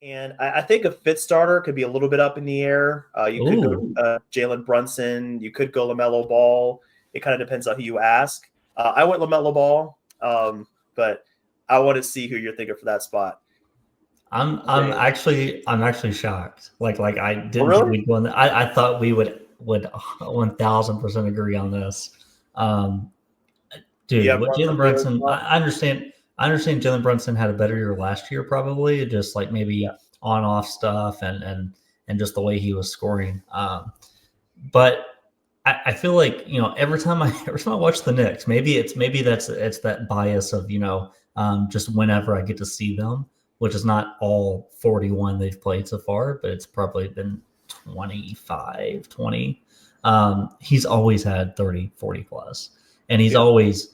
And I think a fifth starter could be a little bit up in the air. You could go Ooh. Jalen Brunson. You could go LaMelo Ball. It kind of depends on who you ask. I went LaMelo Ball, but I want to see who you're thinking for that spot. I'm actually shocked. Like I Oh, didn't think really? we'd go on. I thought we would 1000% agree on this. Um, Yeah, Dude, what Jalen Brunson there as Brunson? well. I understand. I understand Jalen Brunson had a better year last year, probably just like Yeah, maybe on off stuff and just the way he was scoring. But I feel like every time I every time I watch the Knicks, maybe it's that bias of just whenever I get to see them, which is not all 41 they've played so far, but it's probably been 25, 20. He's always had 30, 40 plus, and he's yeah, always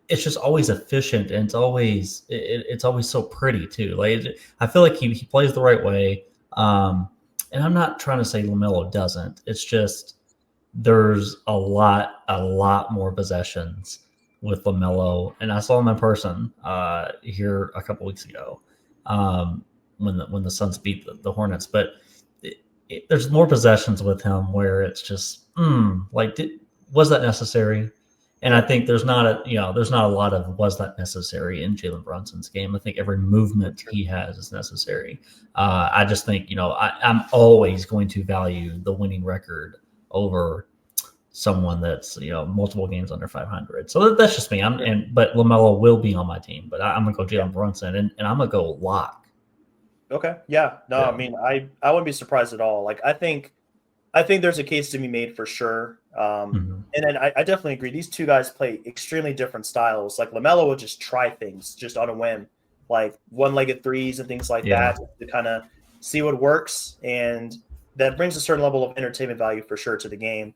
it's just always efficient, and it's always so pretty too. Like I feel like he plays the right way. And I'm not trying to say LaMelo doesn't. It's just there's a lot more possessions with LaMelo, and I saw him in person here a couple weeks ago when the Suns beat the Hornets. But there's more possessions with him where it's just was that necessary? And I yeah. think there's not a lot of was that necessary in Jalen Brunson's game. I think every movement he has is necessary. I just think I'm always going to value the winning record over someone that's multiple games under 500. So that's just me. But LaMelo will be on my team, but I'm gonna go Yeah. Jalen Brunson and I'm gonna go lock. Okay. Yeah. No, I Yeah. mean, I wouldn't be surprised at all. Like, I think there's a case to be made for sure. Mhm. And then I definitely agree. These two guys play extremely different styles. Like LaMelo will just try things just on a whim, like one-legged threes and things like Yeah. that to kind of see what works, and that brings a certain level of entertainment value for sure to the game.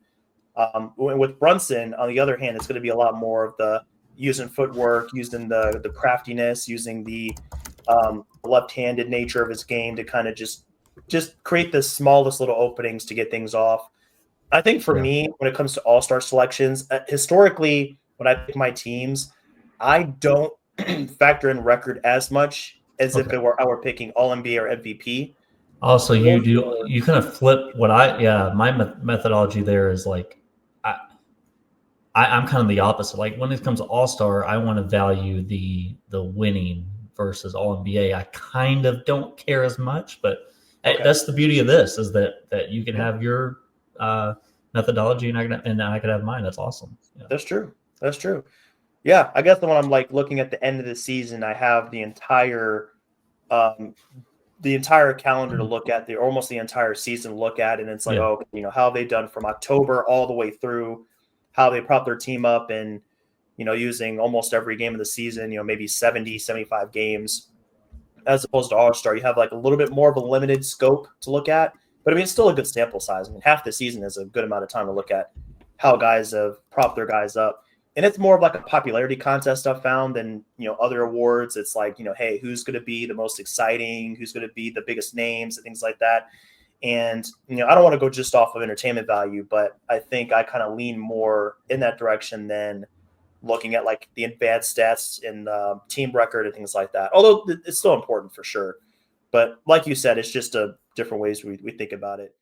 With Brunson, on the other hand, it's going to be a lot more of the using footwork, using the craftiness, using the left-handed nature of his game to kind of just create the smallest little openings to get things off. I think for Yeah. me, when it comes to all-star selections, historically, when I pick my teams, I don't factor in record as much as if Okay. I were picking All NBA or MVP. Also, More for you kind of flip what I yeah my methodology there is like I, I'm kind of the opposite. Like when it comes to All Star, I want to value the winning versus All NBA. I kind of don't care as much, but okay, that's the beauty of this is that you can yeah, have your methodology and I could have mine. That's awesome. Yeah. that's true. That's true. Yeah, I guess when I'm like looking at the end of the season, I have um, the entire calendar to look at, the almost the entire season to look at, and it's like, Yeah. oh, how have they done from October all the way through, how they prop their team up, and using almost every game of the season, maybe 70, 75 games, as opposed to All Star. You have like a little bit more of a limited scope to look at, but I mean, it's still a good sample size. I mean, half the season is a good amount of time to look at how guys have propped their guys up. And it's more of like a popularity contest I've found than other awards. It's like hey, who's going to be the most exciting? Who's going to be the biggest names and things like that. And I don't want to go just off of entertainment value, but I think I kind of lean more in that direction than looking at like the advanced stats and team record and things like that. Although it's still important for sure, but like you said, it's just a different ways we think about it.